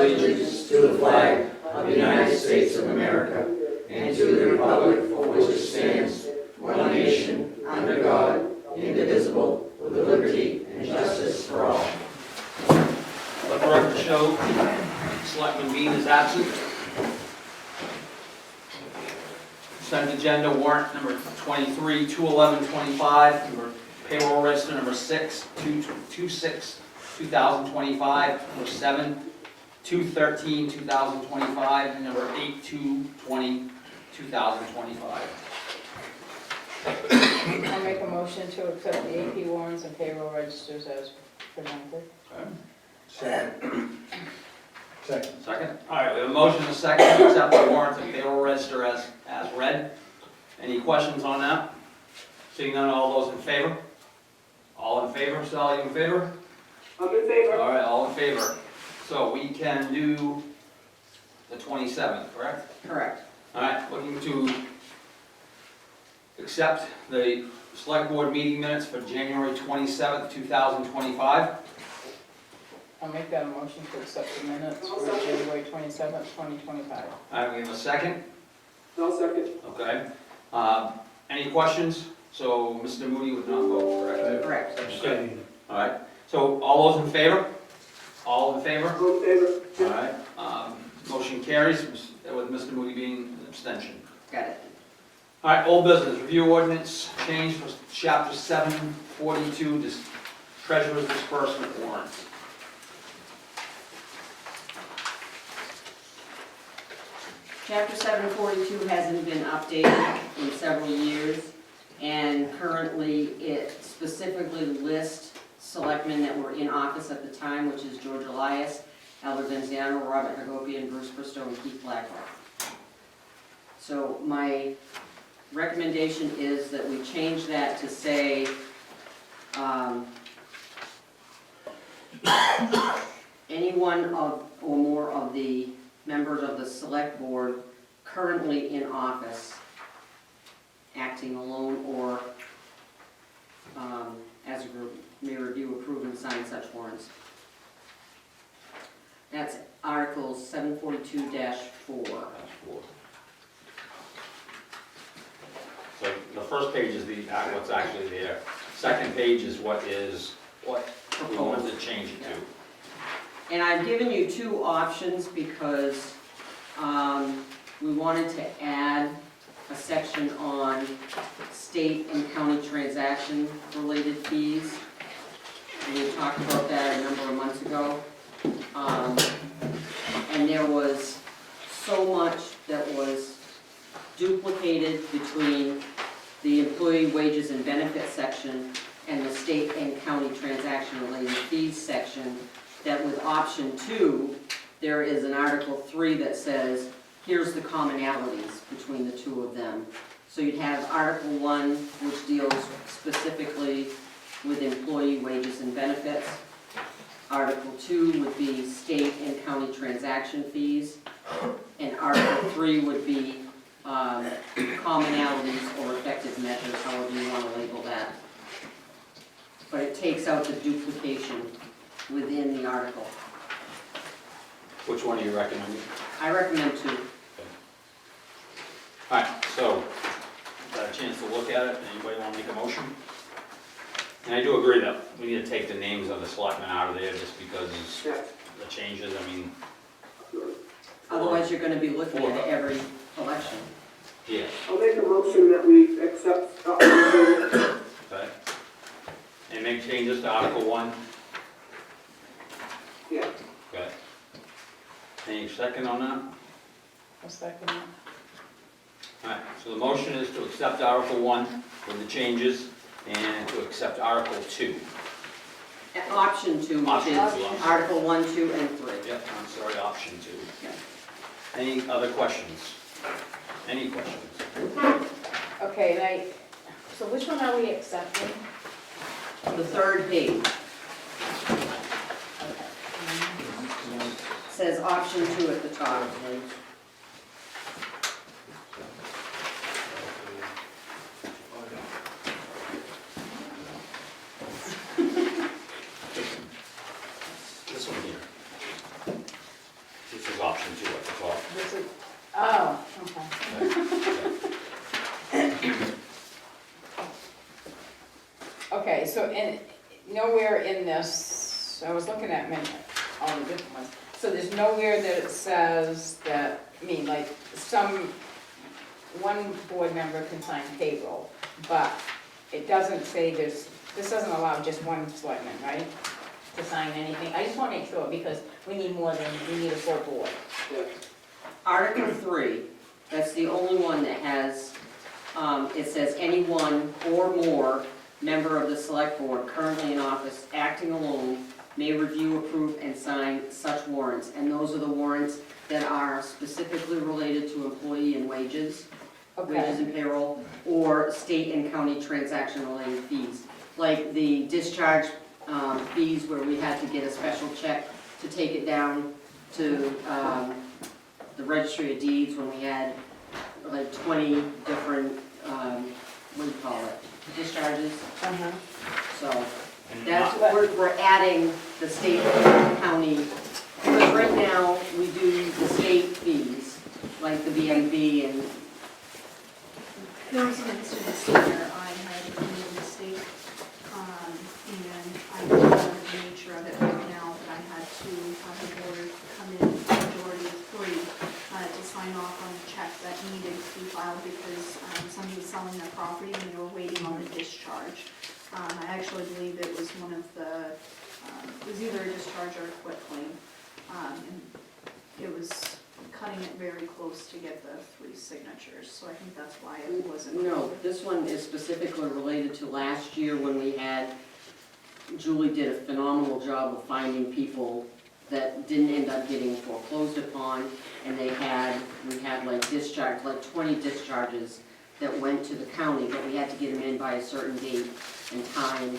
allegiance to the flag of the United States of America and to the republic for which it stands, one nation, under God, indivisible, with liberty and justice for all. Let the record show Selectman Bean is absent. Consent agenda warrant number 23, 21125, number payroll register number 6, 226, 2025, number 7, 213, 2025, and number 8, 220, 2025. I'll make a motion to accept the AP warrants and payroll registers as presented. Second. Second? All right, we have a motion and a second to accept the warrants and payroll register as read. Any questions on that? Seeing none, all those in favor? All in favor? Sally, you in favor? I'm in favor. All right, all in favor. So we can do the 27th, correct? Correct. All right, looking to accept the select board meeting minutes for January 27th, 2025. I'll make that a motion to accept the minutes for January 27th, 2025. All right, we have a second. I'll second. Okay. Any questions? So Mr. Moody would not vote, correct? Correct. Abstain. All right. So all those in favor? All in favor? I'm in favor. All right. Motion carries with Mr. Moody being an abstention. Got it. All right, old business, review ordinance change for chapter 742, treasurer's disbursement warrants. Chapter 742 hasn't been updated in several years, and currently it specifically lists selectmen that were in office at the time, which is George Elias, Albert Venziano, Robert Hagopian, Bruce Bristow, and Keith Blackwell. So my recommendation is that we change that to say any one of or more of the members of the select board currently in office, acting alone or as a group, may review, approve, and sign such warrants. That's Article 742-4. So the first page is what's actually there. Second page is what we wanted to change it to. And I've given you two options because we wanted to add a section on state and county transaction related fees. And we talked about that a number of months ago. And there was so much that was duplicated between the employee wages and benefits section and the state and county transaction related fees section, that with option 2, there is an Article 3 that says, here's the commonalities between the two of them. So you'd have Article 1, which deals specifically with employee wages and benefits. Article 2 would be state and county transaction fees. And Article 3 would be commonalities or effective measures, however you want to label that. But it takes out the duplication within the article. Which one are you recommending? I recommend 2. All right, so got a chance to look at it. Anybody want to make a motion? And I do agree that we need to take the names of the selectmen out of there just because the changes, I mean. Otherwise, you're going to be looking at it every election. Yeah. I'll make a motion that we accept. Okay. And make changes to Article 1. Yeah. Okay. Any second on that? A second. All right, so the motion is to accept Article 1 with the changes and to accept Article 2. Option 2, which Option is 2, I'm sorry. Article 1, 2, and 3. Yep, I'm sorry, option 2. Okay. Any other questions? Any questions? Okay, so which one are we accepting? The third page says option 2 at the top. This one here. Okay, so nowhere in this, I was looking at many, all the different ones. So there's nowhere that it says that, like one board member can sign payroll, but it doesn't say this doesn't allow just one selectman, right? To sign anything. I just want to make sure because we need a full board. Yeah. Article 3, that's the only one that has, it says any one or more member of the select board currently in office acting alone may review, approve, and sign such warrants. And those are the warrants that are specifically related to employee and wages and payroll, or state and county transaction-related fees. Like the discharge fees where we had to get a special check to take it down to the registry of deeds when we had like 20 different, what do you call it, discharges. So that's, we're adding the state and county, because right now we do the state fees, like the BMV and. There was an instance where I had made a mistake, and I didn't know the nature of it right now, but I had to have the board come in, majority of 3, to sign off on a check that needed to be filed because somebody was selling their property and they were waiting on the discharge. I actually believe it was one of the, it was either a discharge or a quit claim. And it was cutting it very close to get the 3 signatures, so I think that's why it wasn't. No, this one is specifically related to last year when we had, Julie did a phenomenal job of finding people that didn't end up getting foreclosed upon, and we had like discharge, like 20 discharges that went to the county, but we had to get them in by a certain date and time,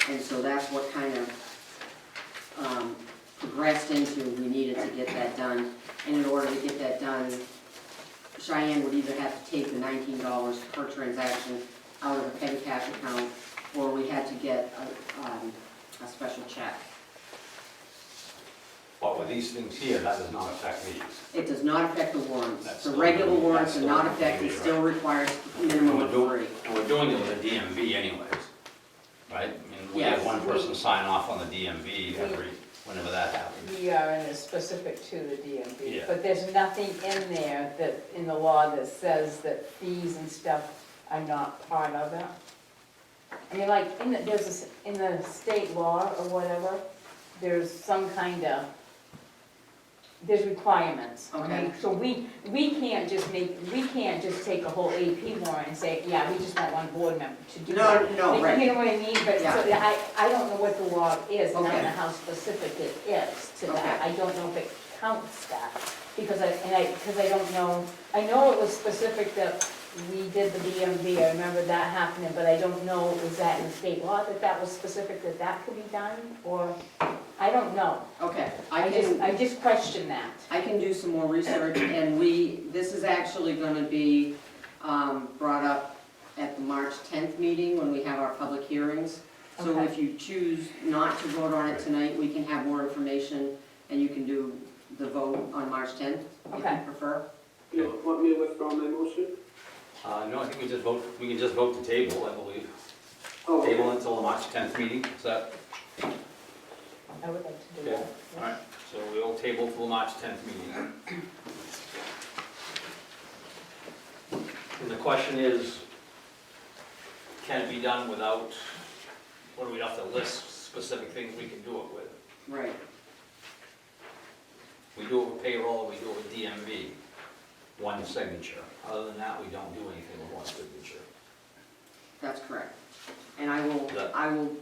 and so that's what kind of progressed into, we needed to get that done. And in order to get that done, Cheyenne would either have to take the $19 per transaction out of the petty cash account, or we had to get a special check. But with these things here, that does not affect these. It does not affect the warrants. That's The still regular gonna be- warrants that's are not still gonna affected, be, still requires a minimum of 3. And we're doing it with a DMV anyways, right? I mean, we have Yes. one person sign off on the DMV whenever that happens. We are, and it's specific to the DMV, Yeah. but there's nothing in there that, in the law that says that fees and stuff are not part of it. I mean, like, in the state law or whatever, there's some kind of, there's requirements. Okay. So we can't just take a whole AP warrant and say, yeah, we just want one board member to do that. No, right. You know what I mean? But, Yeah. so I don't know what the law is, and I don't Okay. know how specific it is to that. Okay. I don't know if it counts that, because I don't know, I know it was specific that we did the BMV, I remember that happening, but I don't know, is that in the state law that was specific that could be done, or, I don't know. Okay, I just question that. I can do some more research, and this is actually gonna be brought up at the March 10th meeting when we have our public hearings. So Okay. if you choose not to vote on it tonight, we can have more information, and you can do the vote on March 10th, if you Okay. prefer. You want me to withdraw my motion? No, I think we can just vote to table, I believe. Oh, okay. Table until the March 10th meeting, is that, I would like to do okay? that. All right, so we'll table till the March 10th meeting. And the question is, can it be done without, what do we have to list specific things we can do it with? Right. We do it with payroll, we do it with DMV, one signature. Other than that, we don't do anything with one signature. That's correct. And I will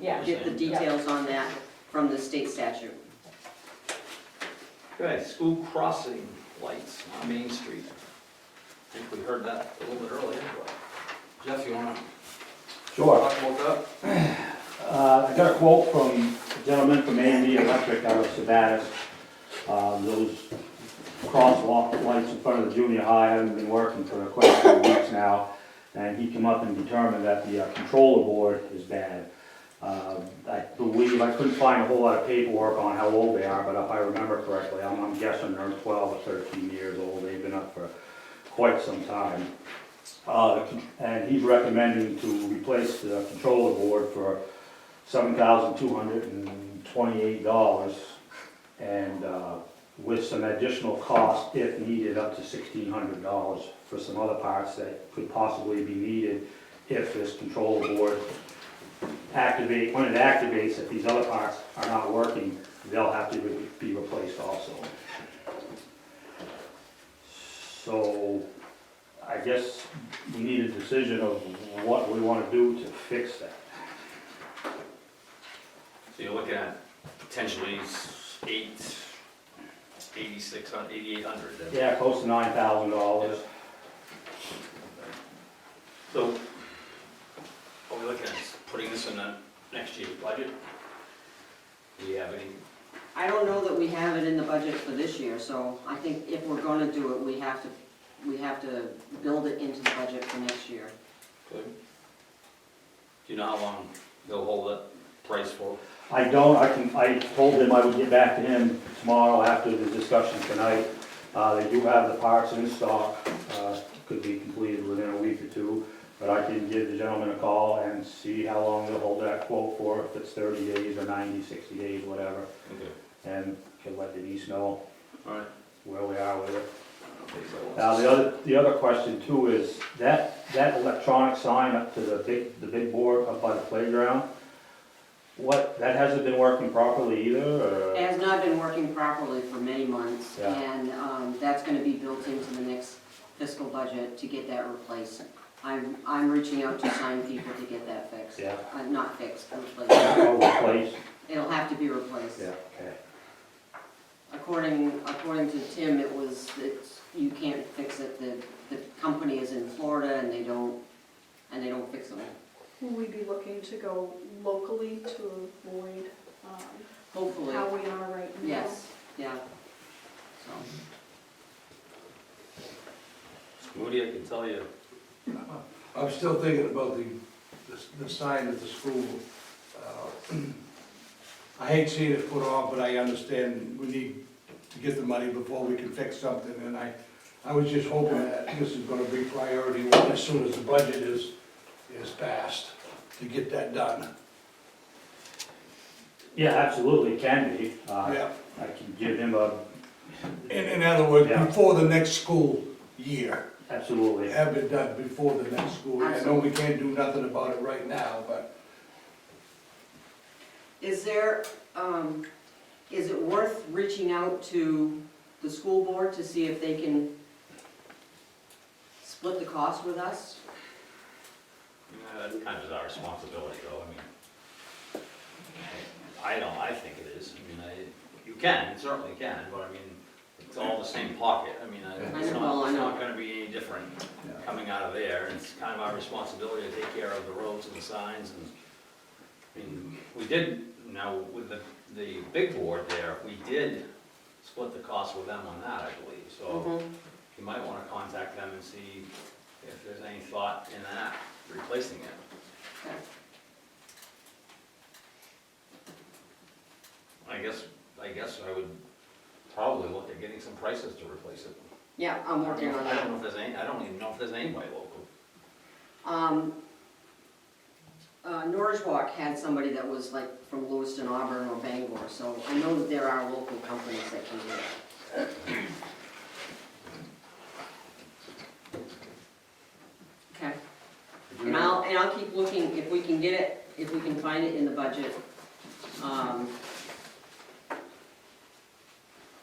Yeah. get the details on that from the state statute. Okay, school crossing lights on Main Street. I think we heard that a little bit earlier, but Jeff, you wanna Sure. talk about that? I got a quote from a gentleman from A&D Electric out of Sabatis. Those crosswalk lights in front of the junior high haven't been working for quite a few weeks now. And he came up and determined that the controller board is bad. I believe, I couldn't find a whole lot of paperwork on how old they are, but if I remember correctly, I'm guessing they're 12 or 13 years old. They've been up for quite some time. And he's recommending to replace the controller board for $7,228, and with some additional cost, if needed, up to $1,600 for some other parts that could possibly be needed if this control board when it activates, if these other parts are not working, they'll have to be replaced also. So I guess we need a decision of what we want to do to fix that. So you're looking at potentially $8,600, then? Yeah, close to $9,000. So, are we looking at putting this in the next year's budget? Do we have any? I don't know that we have it in the budget for this year, so I think if we're gonna do it, we have to build it into the budget for next year. Good. Do you know how long they'll hold that price for? I don't, I told him I would get back to him tomorrow after the discussion tonight. They do have the parts in stock, could be completed within a week or two, but I can give the gentleman a call and see how long they'll hold that quote for, if it's 30 days or 90, 60 days, whatever, Okay. and can let Denise know All right. where we are with it. Okay, so Now, the other question too is, that electronic sign up to the big board up by the playground, that hasn't been working properly either, or? It has not been working properly for many months, Yeah. and that's gonna be built into the next fiscal budget to get that replaced. I'm reaching out to sign people to get that fixed. Yeah. Not fixed, replaced. Oh, replaced? It'll have to be replaced. Yeah, okay. According to Tim, you can't fix it, the company is in Florida and they don't fix them. Will we be looking to go locally to avoid Hopefully, how we are right now? yes, yeah. So, Moody, I can tell you, I'm still thinking about the sign at the school. I hate seeing it put off, but I understand we need to get the money before we can fix something, and I was just hoping that this is gonna be priority one as soon as the budget is passed, to get that done. Yeah, absolutely, it can be. Yeah, I can give him a, in other words, Yeah. before the next school year, absolutely. have it done before the next school year. I know we can't do nothing about it right now, but is it worth reaching out to the school board to see if they can split the cost with us? that's kind of our responsibility, though, I think it is, you certainly can, but it's all the same pocket, it's not gonna be any different coming out of there, it's kind of our responsibility to take care of the roads and the signs, and, we did, now, with the big board there, we did split the cost with them on that, I believe, so you might wanna contact them and see if there's any thought in that, replacing it. Okay. I guess I would probably look at getting some prices to replace it. Yeah, I'm working on I that. don't know if there's any, I don't even know if there's anybody local. Norridgewalk had somebody that was like from Lewiston, Auburn, or Bangor, so I know that there are local companies that can do it. Okay, and I'll keep looking, if we can get it, if we can find it in the budget.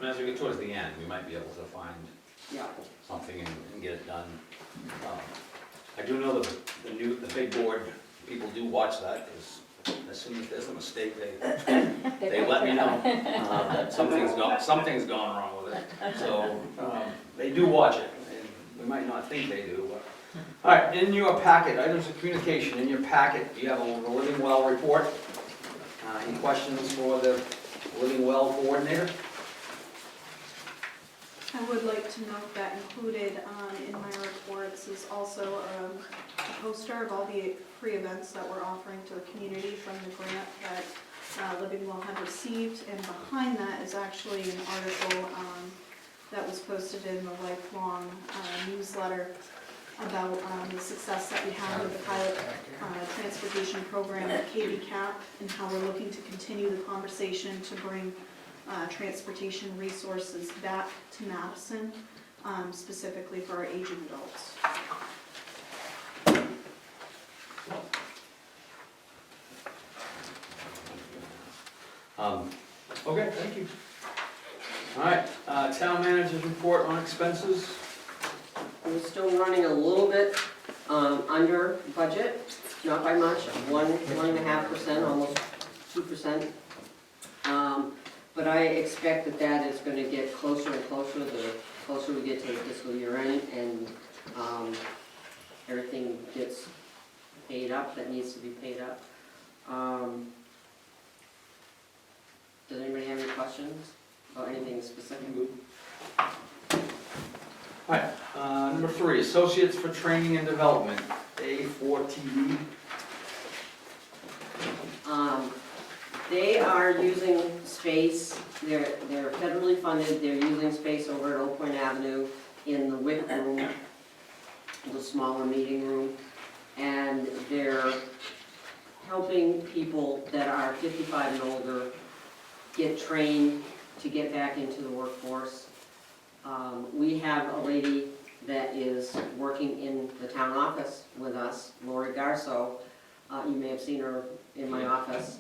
As we get towards the end, we might be able to find Yeah, something and get it done. I do know the big board, people do watch that, because as soon as there's a mistake, they let me know that something's gone wrong with it. So, they do watch it, and we might not think they do, but. All right, in your packet, items of communication, in your packet, you have a Living Well report. Any questions for the Living Well coordinator? I would like to note that included in my reports is also a poster of all the free events that we're offering to the community from the grant that Living Well had received, and behind that is actually an article that was posted in the Lifelong newsletter about the success that we have with the pilot transportation program at Katy Cap, and how we're looking to continue the conversation to bring transportation resources back to Madison, specifically for our aging adults. Okay, thank you. All right, town manager's report on expenses. We're still running a little bit under budget, not by much, 1.5%, almost 2%. But I expect that that is going to get closer and closer the closer we get to the fiscal year end, and everything gets paid up that needs to be paid up. Does anybody have any questions about anything specific? All right, number 3, Associates for Training and Development, A4TD. They are using space, they're federally funded, they're using space over at Oak Point Avenue in the WIC room, the smaller meeting room, and they're helping people that are 55 and older get trained to get back into the workforce. We have a lady that is working in the town office with us, Lori Garso. You may have seen her in my office.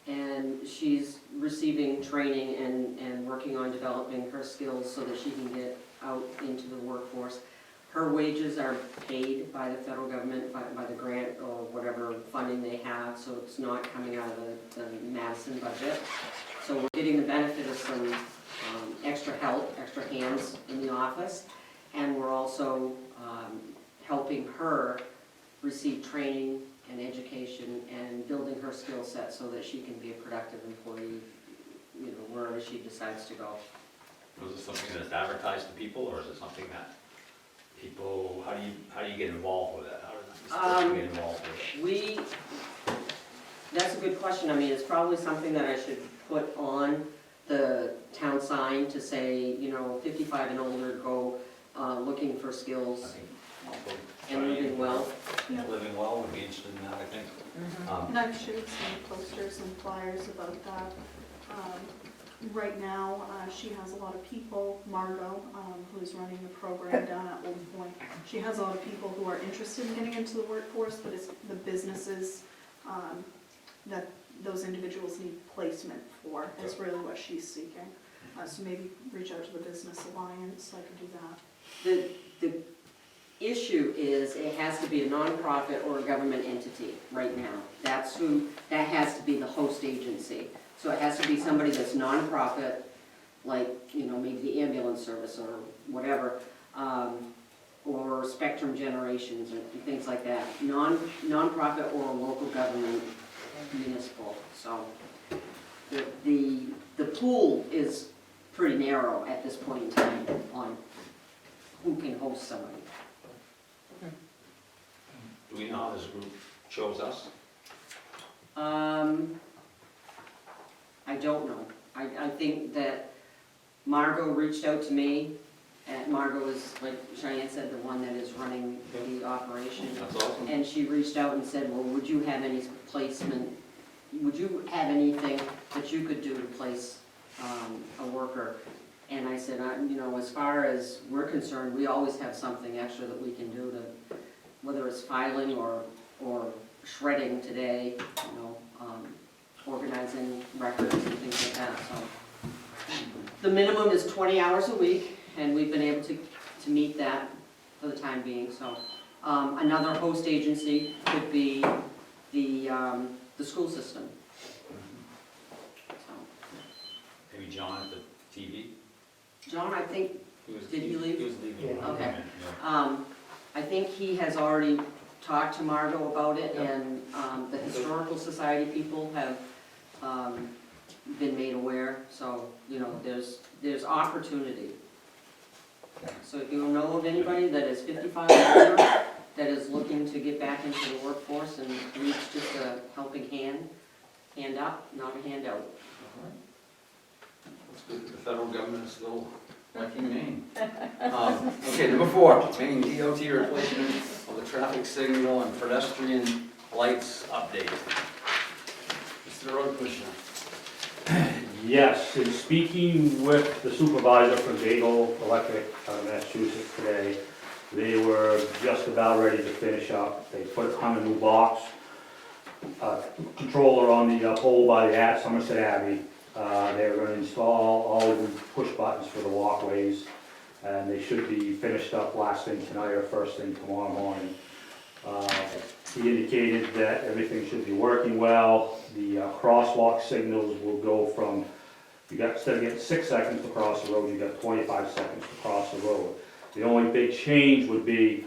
And she's receiving training and working on developing her skills so that she can get out into the workforce. Her wages are paid by the federal government, by the grant or whatever funding they have, so it's not coming out of the Madison budget. So we're getting the benefit of some extra help, extra hands in the office, and we're also helping her receive training and education and building her skill set so that she can be a productive employee, you know, wherever she decides to go. Was it something that's advertised to people, or is it something that people, how do you get involved with it? How do you get involved with it? That's a good question. I mean, it's probably something that I should put on the town sign to say, you know, 55 and older, go looking for skills and living well. Yeah. Living well would be interested in that, I think. And I've shared some posters and flyers about that. Right now, she has a lot of people, Margot, who's running the program down at Old Point. She has a lot of people who are interested in getting into the workforce, but it's the businesses that those individuals need placement for. That's really what she's seeking. So maybe reach out to the Business Alliance, I could do that. The issue is it has to be a nonprofit or a government entity right now. That has to be the host agency. So it has to be somebody that's nonprofit, like, you know, maybe the ambulance service or whatever, or Spectrum Generations or things like that. Nonprofit or a local government, municipal. So the pool is pretty narrow at this point in time on who can host somebody. Do we know how this group chose us? I don't know. I think that Margot reached out to me, and Margot is, like Cheyenne said, the one that is running the operation. That's awesome. And she reached out and said, well, would you have any placement, would you have anything that you could do to place a worker? And I said, you know, as far as we're concerned, we always have something extra that we can do to, whether it's filing or shredding today, you know, organizing records and things like that. So the minimum is 20 hours a week, and we've been able to meet that for the time being. So another host agency could be the school system. So, Maybe John at the TV? John, I think, did he leave? He was leaving. Okay. Yeah. I think he has already talked to Margot about it, and the Historical Society people have been made aware, so, you know, there's opportunity. So if you know of anybody that is 55 or older, that is looking to get back into the workforce and needs just a helping hand up, not a handout. That's good that the federal government is still Lucky Maine. Okay, number 4, Maine DOT replacement of the traffic signal and pedestrian lights update. Mr. Road Commissioner. Yes, in speaking with the supervisor from Dayton Electric out of Massachusetts today, they were just about ready to finish up. They hung a new box controller on the pole by the Somerset Abbey. They're going to install all of the push buttons for the walkways, and they should be finished up last thing tonight or first thing tomorrow morning. He indicated that everything should be working well. The crosswalk signals will go from, instead of getting 6 seconds to cross the road, you got 25 seconds to cross the road. The only big change would be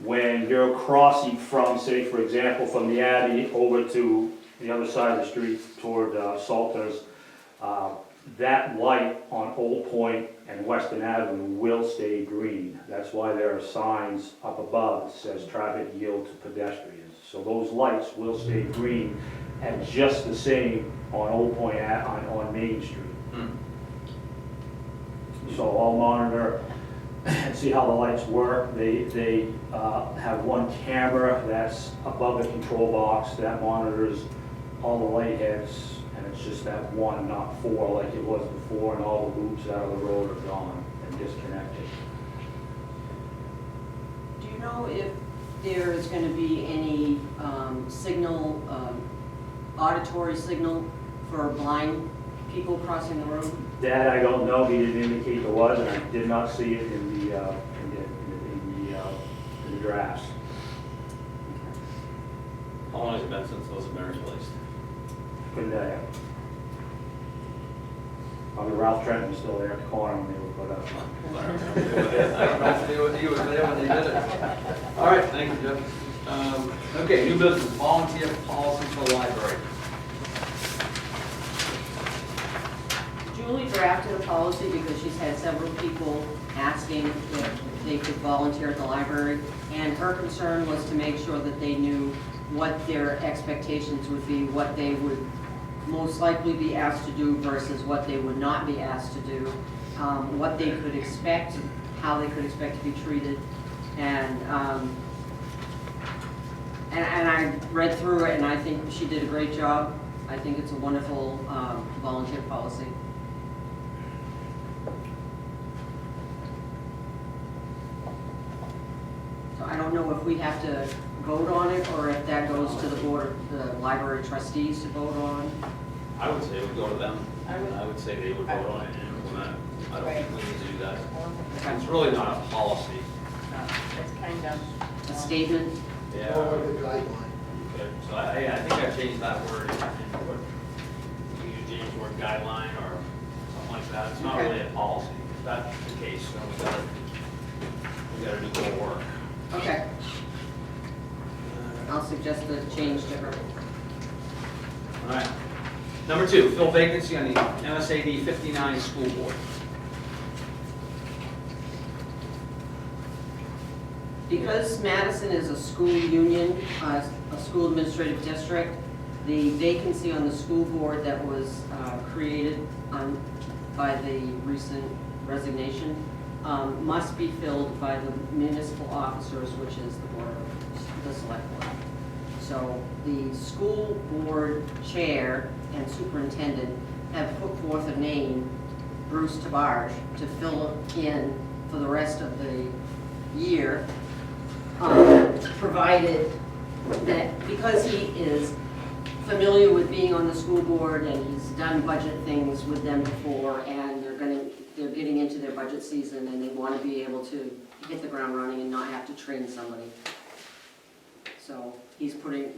when you're crossing from, say, for example, from the Abbey over to the other side of the street toward Salters, that light on Old Point and Western Avenue will stay green. That's why there are signs up above that says traffic yield to pedestrians. So those lights will stay green and just the same on Old Point on Main Street. So I'll monitor and see how the lights work. They have one camera that's above the control box that monitors all the light heads, and it's just that one, not 4 like it was before, and all the loops out of the road are gone and disconnected. Do you know if there is going to be any signal, auditory signal for blind people crossing the road? That I don't know, he didn't indicate there was, and I did not see it in the drafts. How long has it been since those have been replaced? Couldn't tell you. Probably Ralph Trenton was still there at the corner when they were put up. I don't know if he was there when they did it. All right, thank you, Jeff. Okay, new business, volunteer policy for the library. Julie drafted a policy because she's had several people asking if they could volunteer at the library, and her concern was to make sure that they knew what their expectations would be, what they would most likely be asked to do versus what they would not be asked to do, what they could expect, how they could expect to be treated, and I read through it, and I think she did a great job. I think it's a wonderful volunteer policy. So I don't know if we have to vote on it, or if that goes to the board, the library trustees to vote on. I would say it would go to them. I would- I would say they would vote on it and implement it. I don't think we need to do that. I don't think It's really not a policy. it's kind of. A statement. Yeah. Okay, so I think I changed that word and put, we use James' word guideline or something like that. It's not Okay. really a policy. If that's the case, then we gotta do more work. Okay. I'll suggest the change to her. All right. Number 2, fill vacancy on the MSAD 59 school board. Because Madison is a school union, a school administrative district, the vacancy on the school board that was created by the recent resignation must be filled by the municipal officers, which is the board of the select board. So the school board chair and superintendent have put forth a name, Bruce Tabarge, to fill in for the rest of the year, provided that, because he is familiar with being on the school board and he's done budget things with them before, and they're getting into their budget season and they want to be able to hit the ground running and not have to train somebody. So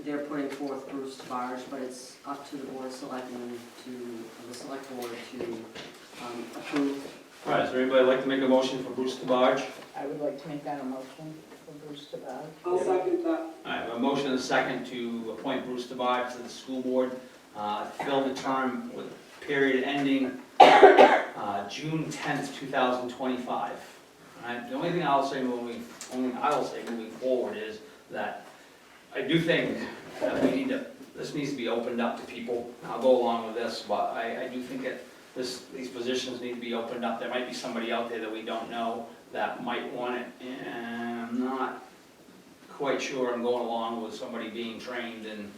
they're putting forth Bruce Tabarge, but it's up to the board of selectmen the select board to approve. All right, is there anybody like to make a motion for Bruce Tabarge? I would like to make that a motion for Bruce to buy. I'll second that. All right, we have a motion and a second to appoint Bruce Tabarge to the school board, fill the term with a period ending June 10th, 2025. All right, the only thing I will say moving forward is that I do think that this needs to be opened up to people. I'll go along with this, but I do think these positions need to be opened up. There might be somebody out there that we don't know that might want it, and I'm not quite sure I'm going along with somebody being trained and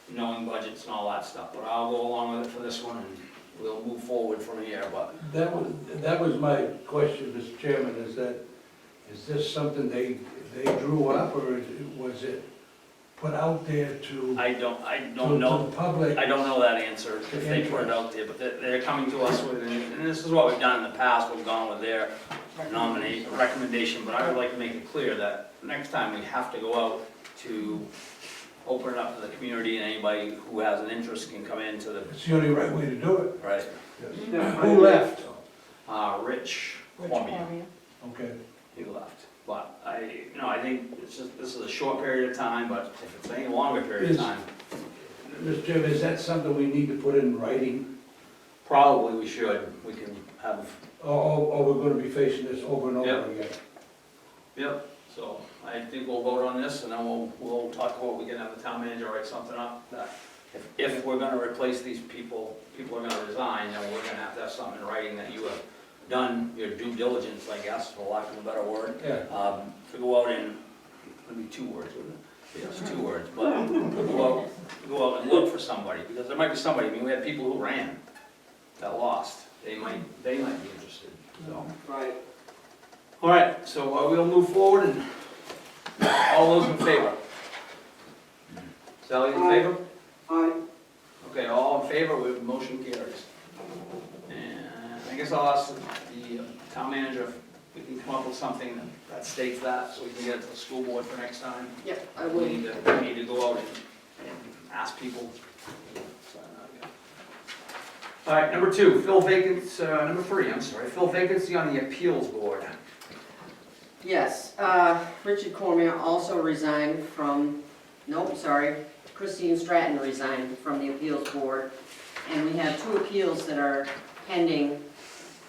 knowing budgets and all that stuff, but I'll go along with it for this one, and we'll move forward from here, but That was my question, Mr. Chairman, is this something they drew up, or was it put out there to I don't to know. the public? I don't know that answer, if they put it out there, but they're coming to us with, and this is what we've done in the past, we've gone with their recommendation, but I would like to make it clear that next time we have to go out to open it up to the community, and anybody who has an interest can come into the, It's the only right way to do it. right, Yeah, Who left? Rich Rich Cormier, Cormier. Okay. he left. But I think it's just, this is a short period of time, but if it's any longer period of time, Mr. Chairman, is that something we need to put in writing? probably we should, we can have, Or we're gonna be facing this over and Yep. over again? yep. So I think we'll vote on this, and then we'll talk about, we can have the town manager write something up, that if we're gonna replace these people are gonna resign, then we're gonna have to have something in writing that you have done your due diligence, I guess, for lack of a better word, Yeah. to go out and, maybe 2 words, wouldn't it? Yes, 2 words, but go out and look for somebody, because there might be somebody, I mean, we had people who ran that lost, they might be interested, so. right. All right, so we'll move forward, and all those in favor? Sally in favor? Aye. Okay, all in favor, motion carries. And I guess I'll ask the town manager if we can come up with something that states that, so we can get it to the school board for next time. Yep, I We will. need to go out and ask people. All right, number 2, fill vacancy, number 3, I'm sorry, fill vacancy on the appeals board. Yes, Richard Cormier also resigned from, nope, sorry, Christine Stratton resigned from the appeals board. And we have 2 appeals that are pending,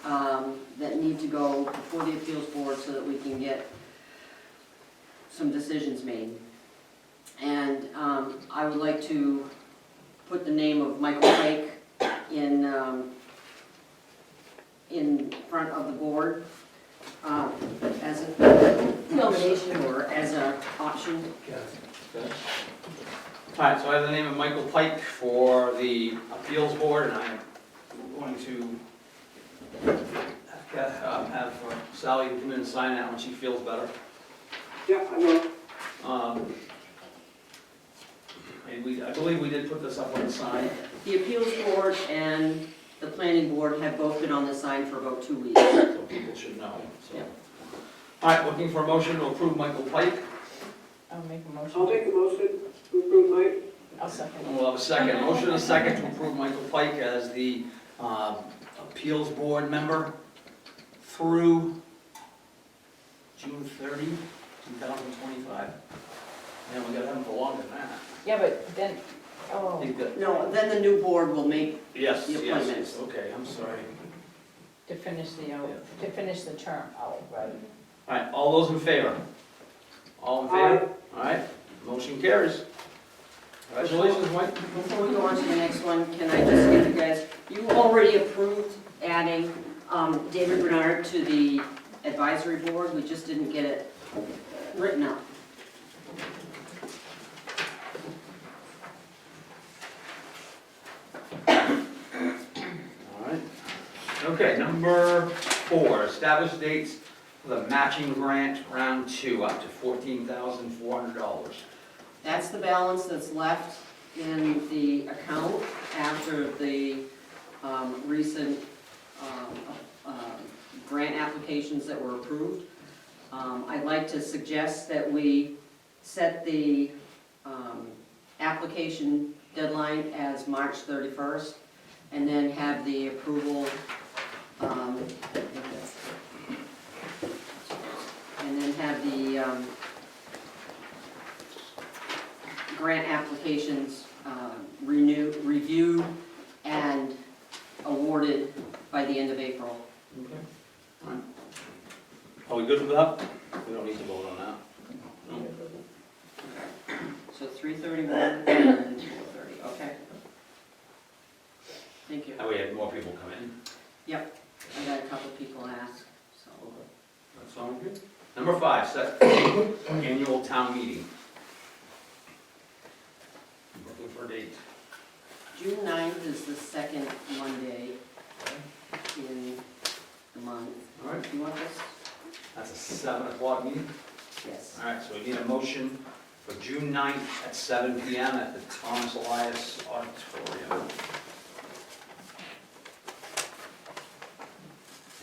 that need to go before the appeals board so that we can get some decisions made. And I would like to put the name of Michael Pike in front of the board as a nomination or as an option. Okay. All right, so I have the name of Michael Pike for the appeals board, and I'm going to have Sally come in and sign that when she feels better. Yeah, I will. And I believe we did put this up on the sign. The appeals board and the planning board have both been on the sign for about 2 weeks. So people should know, so. Yep. All right, looking for a motion to approve Michael Pike. I'll make a motion. I'll make the motion to approve Mike. I'll second And we'll have a second. Motion and a second to approve Michael Pike as the appeals board member through June 30, 2025. And we gotta have him for longer than that. Yeah, but then, I oh, think that- No, then the new board will make, Yes, The yes, appointments. yes, okay, I'm sorry. to finish the term, oh, right. All right, all those in favor? All in favor? All right, motion carries. Congratulations, Mike. before we go on to the next one, can I just give you guys, you already approved adding David Bernard to the advisory board, we just didn't get it written up. All right. Okay, number 4, establish dates for the matching grant round 2, up to $14,400. That's the balance that's left in the account after the recent grant applications that were approved. I'd like to suggest that we set the application deadline as March 31st, and then have the approval, and then have the grant applications reviewed and awarded by the end of April. Okay. All right. Are we good with that? We don't need to vote on that. No. So 3:31 and 4:30, okay. Thank you. That way more people come in. I got a couple people ask, so. That sound good? Number 5, set annual town meeting. Looking for a date. June 9th is the second Monday in the month. All right, Do you want this? that's a 7 o'clock meeting. Yes. All right, so we need a motion for June 9th at 7 PM at the Thomas Elias Auditorium.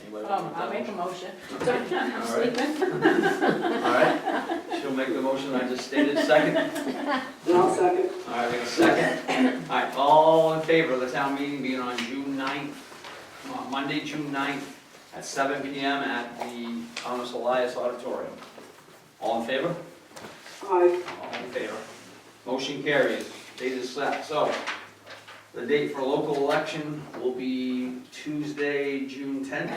Anybody want to make that I'll make a motion? motion. I'm All right. sleeping. All right, she'll make the motion I just stated, second. And I'll second. All right, we have a second. All right, all in favor of the town meeting being on June 9th, Monday, June 9th at 7 PM at the Thomas Elias Auditorium. All in favor? Aye. All in favor. Motion carries. Date is set. So, the date for local election will be Tuesday, June 10th.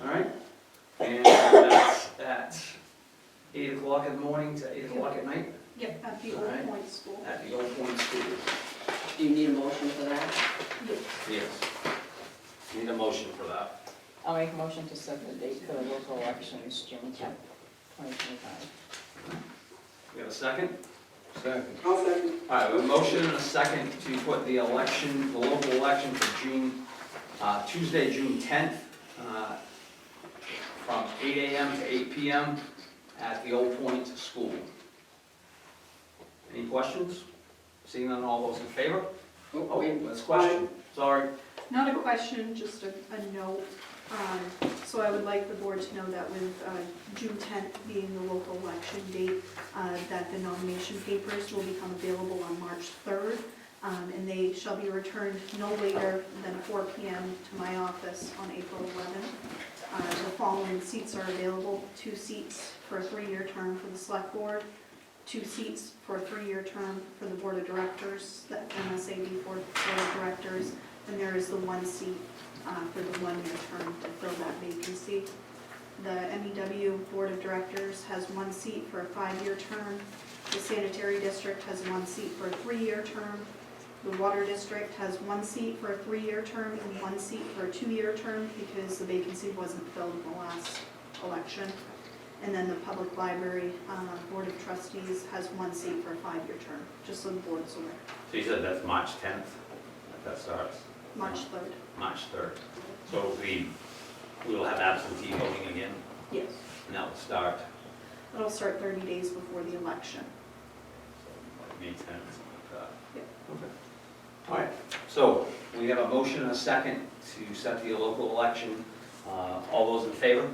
All right? And that's at 8 o'clock in the morning to 8 o'clock at night Yep, at the Alright. Old Point School. at the Old Point School. Do you need a motion for that? Yes. Need a motion for that. I'll make a motion to set the date for the local elections, June 10th, 2025. We have a second? Second. I'll second. All right, we have a motion and a second to put the election, the local election for Tuesday, June 10th, from 8 AM to 8 PM at the Old Point School. Any questions? Seeing none, all those in favor? Oh, wait. Let's question. Sorry. Not a question, just a note. So I would like the board to know that with June 10th being the local election date, that the nomination papers will become available on March 3rd, and they shall be returned no later than 4 PM to my office on April 11th. The following seats are available: 2 seats for a 3-year term for the select board, 2 seats for a 3-year term for the board of directors, the MSAB board of directors, and there is the 1 seat for the 1-year term to fill that vacancy. The MEW Board of Directors has 1 seat for a 5-year term. The Sanitary District has 1 seat for a 3-year term. The Water District has 1 seat for a 3-year term and 1 seat for a 2-year term because the vacancy wasn't filled in the last election. And then the Public Library Board of Trustees has 1 seat for a 5-year term, just so the board is aware. So you said that's March 10th, that starts? March 3rd. March 3rd. So we will have absentee voting again, Yes. and that will start It'll start 30 days before the election. like May 10th, something like that. Okay. All right, so we have a motion and a second to set the local election. All those in favor?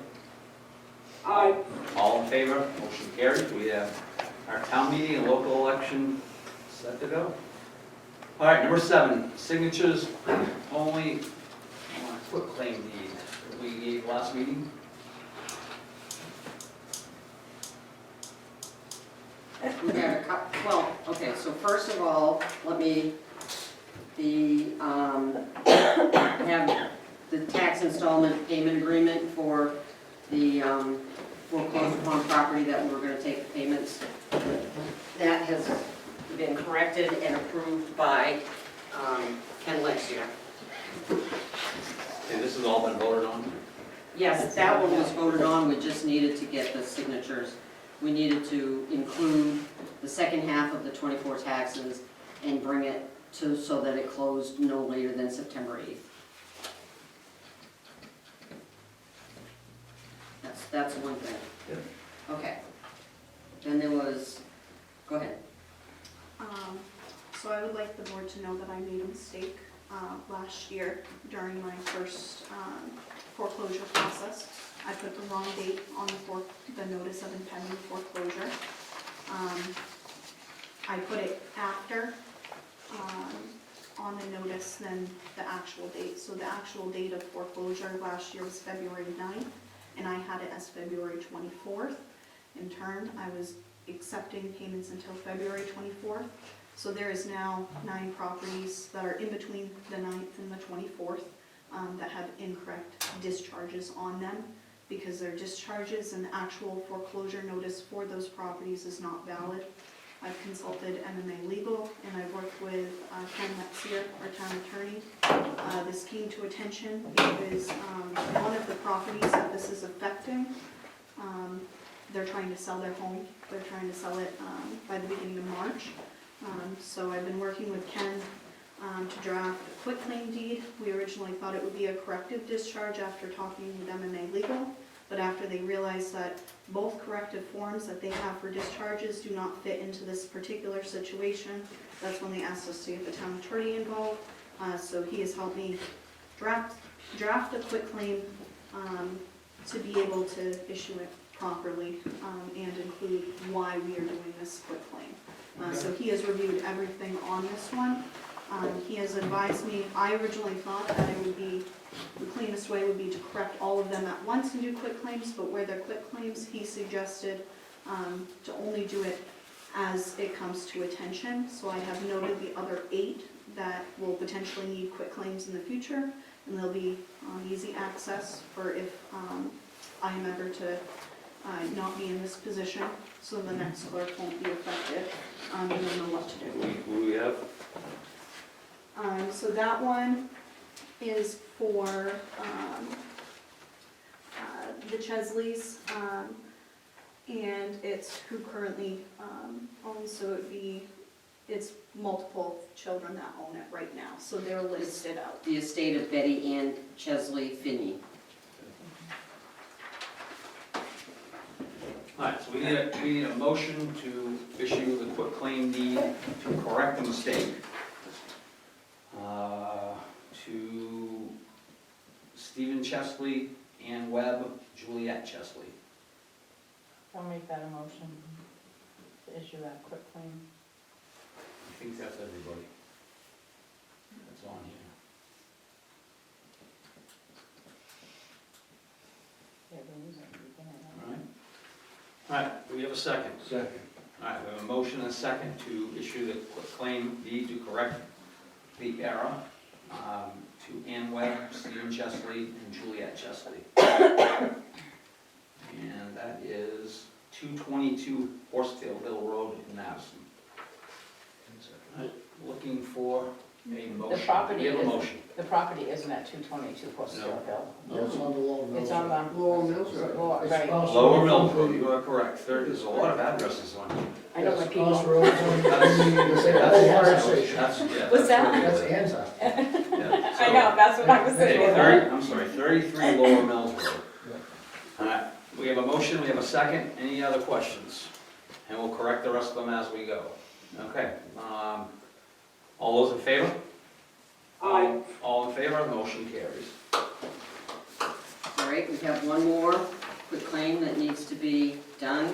Aye. All in favor? Motion carries. We have our town meeting and local election set to go. All right, number 7, signatures only on a quick claim deed that we gave last meeting. We got a couple, well, okay, so first of all, let me, have the tax installment payment agreement for the foreclosed upon property that we were gonna take the payments. That has been corrected and approved by Ken Lexier. And this has all been voted on? Yes, that one was voted on, we just needed to get the signatures. We needed to include the second half of the 24 taxes and bring it to, so that it closed no later than September 8th. That's one thing. Okay. Then there was, go ahead. So I would like the board to know that I made a mistake last year during my first foreclosure process. I put the wrong date on the notice of impending foreclosure. I put it after on the notice than the actual date. So the actual date of foreclosure last year was February 9th, and I had it as February 24th. In turn, I was accepting payments until February 24th. So there is now 9 properties that are in between the 9th and the 24th that have incorrect discharges on them because they're discharges and the actual foreclosure notice for those properties is not valid. I've consulted MMA Legal, and I've worked with Ken Metsier, our town attorney. This came to attention because one of the properties that this is affecting, they're trying to sell their home. They're trying to sell it by the beginning of March. So I've been working with Ken to draft a quitclaim deed. We originally thought it would be a corrective discharge after talking with MMA Legal, but after they realized that both corrective forms that they have for discharges do not fit into this particular situation, that's when they asked us to get the town attorney involved. So he has helped me draft a quitclaim to be able to issue it properly and include why we are doing this quitclaim. So he has reviewed everything on this one. He has advised me, I originally thought that it would be, the cleanest way would be to correct all of them at once and do quitclaims, but where they're quitclaims, he suggested to only do it as it comes to attention. So I have noted the other 8 that will potentially need quitclaims in the future, and they'll be easy access for if I am ever to not be in this position, so the next clerk won't be affected, and they'll know what to do. Who do we have? So that one is for the Chesleys, and it's who currently owns, so it's multiple children that own it right now, so they're listed out. The estate of Betty Ann Chesley Finney. All right, so we need a motion to issue the quitclaim deed to correct the mistake to Stephen Chesley, Ann Webb, Juliet Chesley. I'll make that a motion to issue that quitclaim. I think that's everybody that's on here. Yeah, there is a beginning. All right. All right, do we have a second? Second. All right, we have a motion and a second to issue the quitclaim deed to correct the error to Ann Webb, Stephen Chesley, and Juliet Chesley. And that is 222 Horsetail Hill Road in Madison. All right, looking for a motion. property Do we have a is- motion? The property isn't at 222 Horsetail Hill. No, it's on the Lower Mills. It's on the, Lower Mills Road. Lower- It's right. across Lower from Mills the- Road, you are correct. There's a lot of addresses on here. I know my It's across people. road from the old fire station. What's that? That's Ann's house. I know, that's what I was Okay, saying. I'm sorry, 33 Lower Mills Road. All right, we have a motion, we have a second. Any other questions? And we'll correct the rest of them as we go. Okay, all those in favor? Aye. All in favor, motion carries. All right, we have one more quitclaim that needs to be done.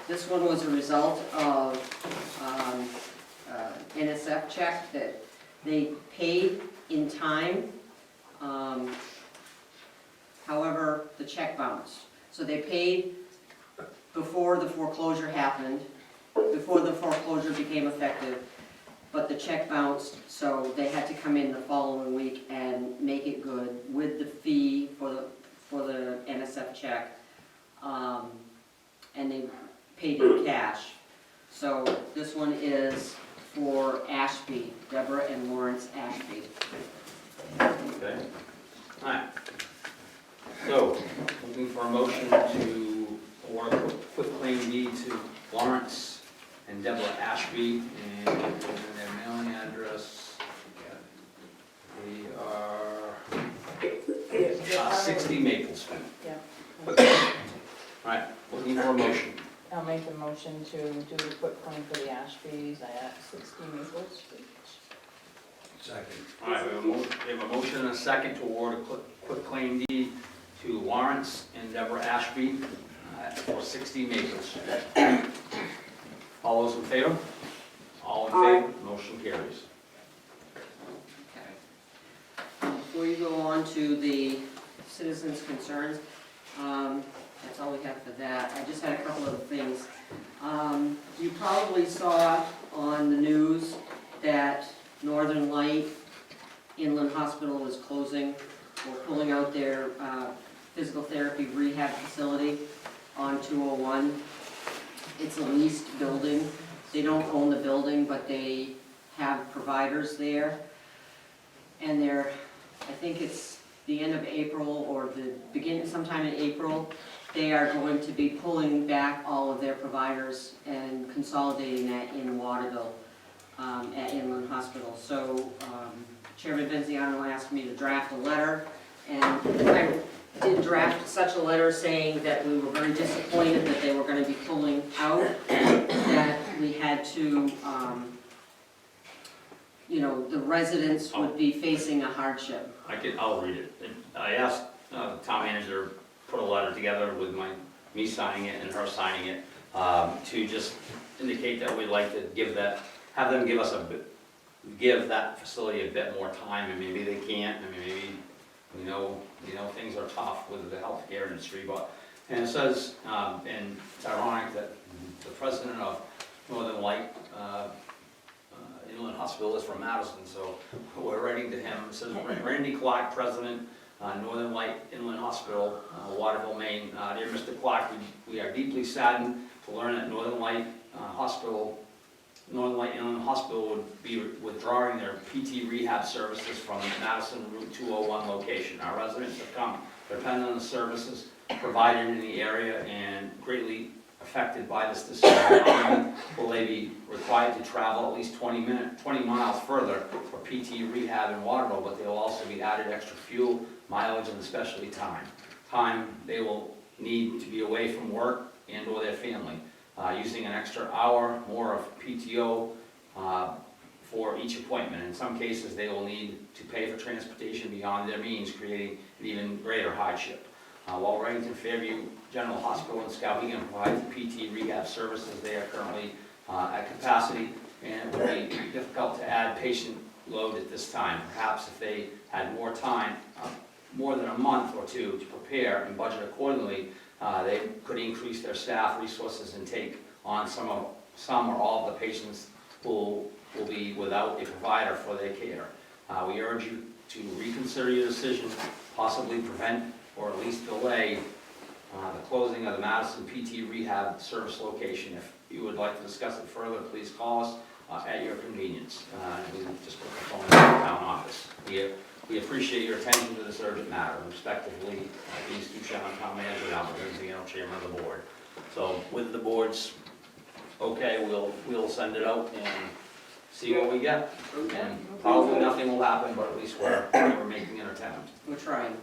This one was a result of NSF check that they paid in time. However, the check bounced. So they paid before the foreclosure happened, before the foreclosure became effective, but the check bounced, so they had to come in the following week and make it good with the fee for the NSF check. And they paid in cash. So this one is for Ashby, Deborah and Lawrence Ashby. Okay. All right. So, looking for a motion to award a quitclaim deed to Lawrence and Deborah Ashby, and their mailing address. We are 60 Maple Street. Yeah. All right, looking for a motion. I'll make a motion to do the quitclaim for the Ashbys at 60 Maple Street. Second. All right, we have a motion and a second to award a quitclaim deed to Lawrence and Deborah Ashby for 60 Maple Street. All those in favor? All in favor? Motion carries. Okay. Before you go on to the citizens' concerns, that's all we have for that. I just had a couple of things. You probably saw on the news that Northern Light Inland Hospital is closing or pulling out their physical therapy rehab facility on 201. It's a leased building, They don't own the building, but they have providers there. And they're, I think it's the end of April or the beginning, sometime in April, they are going to be pulling back all of their providers and consolidating that in Waterville, at Inland Hospital. So Chairman Venziano asked me to draft a letter, and I did draft such a letter saying that we were very disappointed that they were going to be pulling out, that we had to, you know, the residents would be facing a hardship. I'll read it. I asked the town manager to put a letter together with me signing it and her signing it, to just indicate that we'd like to have them give that facility a bit more time, and maybe they can't, I mean, maybe, you know, things are tough with the healthcare industry, and it says, and it's ironic that the president of Northern Light, Inland Hospital is from Madison, so we're writing to him. It says, Randy Clark, President, Northern Light Inland Hospital, Waterville, Maine. Dear Mr. Clark, we are deeply saddened to learn that Northern Light Inland Hospital would be withdrawing their PT rehab services from Madison Route 201 location. Our residents have come to depend on the services provided in the area and greatly affected by this decision. Not only will they be required to travel at least 20 miles further for PT rehab in Waterville, but they will also be added extra fuel, mileage, and especially time they will need to be away from work and or their family, using an extra hour more of PTO for each appointment. In some cases, they will need to pay for transportation beyond their means, creating an even greater hardship. While Reddington Fairview General Hospital and Skowhegan provides PT rehab services, they are currently at capacity, and it would be difficult to add patient load at this time. Perhaps if they had more time, more than a month or two to prepare and budget accordingly, they could increase their staff resources and take on some or all of the patients who will be without a provider for their care. We urge you to reconsider your decision, possibly prevent or at least delay the closing of the Madison PT Rehab Service location. If you would like to discuss it further, please call us at your convenience. We just put the phone in the town office. We appreciate your attention to this urgent matter. Respectively, these two town manager and Albert Renziano, chairman of the board. So with the board's okay, we'll send it out and see what we get. And probably nothing will happen, but at least we're making an attempt. We're trying.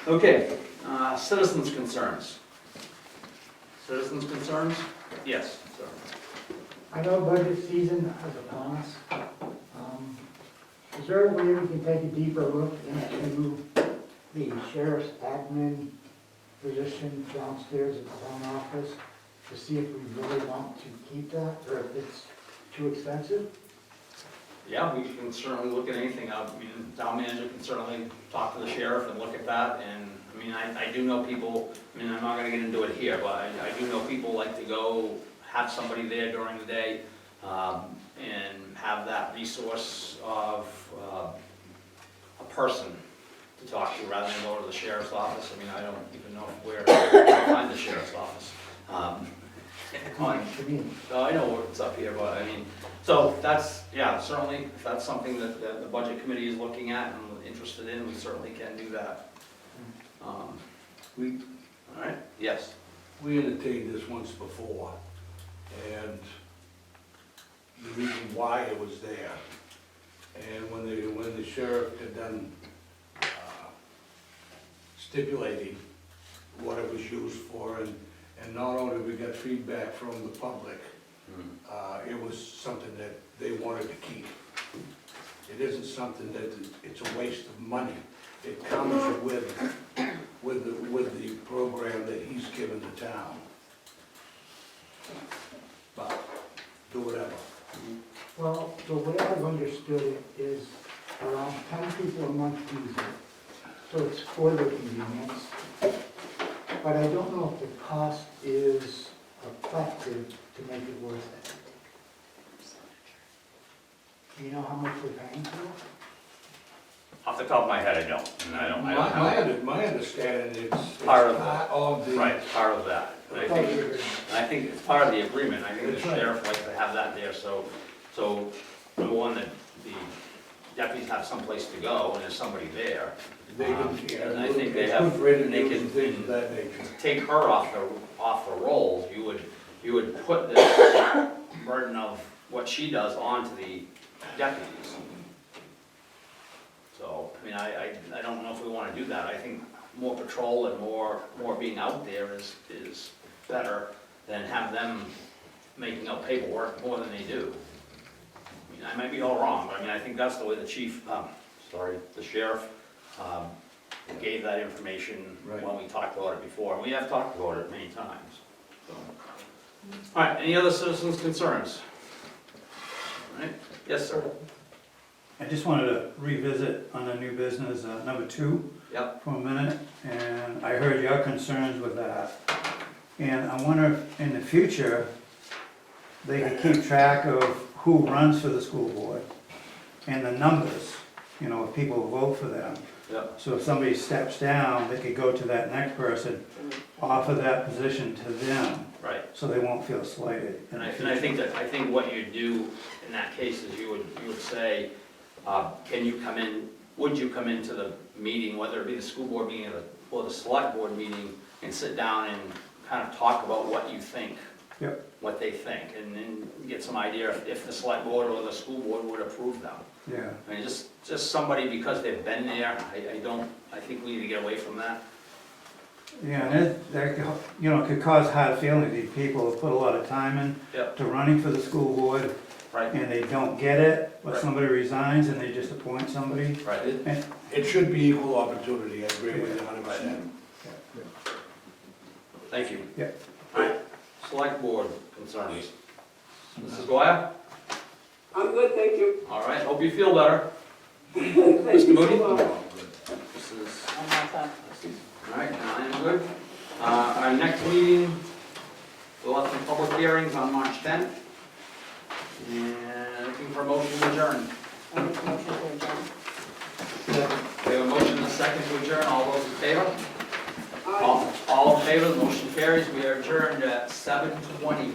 Okay, citizens' concerns. Citizens' concerns? Yes, sir. I know budget season is upon us. Is there a way we can take a deeper look into the sheriff's admin position downstairs at the town office to see if we really want to keep that, or if it's too expensive? Yeah, we can certainly look at anything. I mean, the town manager can certainly talk to the sheriff and look at that. And I mean, I do know people, I mean, I'm not gonna get into it here, but I do know people like to go have somebody there during the day, and have that resource of a person to talk to rather than go to the sheriff's office. I mean, I don't even know where to find the sheriff's office. I know what's up here, but I mean, so that's, yeah, certainly, if that's something that the budget committee is looking at and interested in, we certainly can do that. All right, yes. We entertained this once before, and the reason why it was there. And when the sheriff had done stipulating what it was used for, and not only we got feedback from the public, it was something that they wanted to keep. It isn't something that it's a waste of money. It comes with the program that he's given the town. But, do whatever. Well, the way I've understood it is around 10 people a month use it, so it's for the convenience. But I don't know if the cost is effective to make it worth it. Do you know how much we're paying for it? Off the top of my head, I don't, and I don't have. My understanding, it's Part of part of the. Right, part of that. And I think it's part of the agreement. I think the That's right. sheriff likes to have that there, so number one, that the deputies have someplace to go and there's somebody there. They can, yeah, And I think they it's have- good for and they interviews can- and things of that nature. Take her off the rolls, you would put the burden of what she does onto the deputies. So, I mean, I don't know if we wanna do that. I think more patrol and more being out there is better than have them making out paperwork more than they do. I mean, I might be all wrong, but I mean, I think that's the way the chief, the sheriff, gave that information Right. when we talked about it before. And we have talked about it many times, so. All right, any other citizens' concerns? All right, yes, sir. I just wanted to revisit on the new business, number 2. Yep. For a minute, and I heard your concerns with that. And I wonder if in the future, they can keep track of who runs for the school board and the numbers, of people who vote for them. Yep. So if somebody steps down, they could go to that next person, offer that position to them, Right. so they won't feel slighted. in And the I future. think what you do in that case is you would say, can you come in, would you come into the meeting, whether it be the school board meeting or the select board meeting, and sit down and kind of talk about what you think, Yep. what they think, and then get some idea if the select board or the school board would approve them. Yeah, I mean, just somebody because they've been there, I think we need to get away from that. yeah, and that could cause hard feelings. These people have put a lot of time in Yep. to running for the school board, Right, and they don't get it, but Right. somebody resigns and they just appoint somebody. right. It should be equal opportunity, I agree with you 100%. Thank you. Yep. All right, select board concerns. Mrs. Dwyer? I'm good, thank you. All right, hope you feel better. Thank you Mr. Moody? so much. Mrs. I'm all set. All right, I'm good. Our next meeting, we'll have some public hearings on March 10th. And looking for a motion to adjourn. I make a motion to adjourn. We have a motion and a second to adjourn. All those in favor? Aye. All in favor, the motion carries. We are adjourned at 7:20.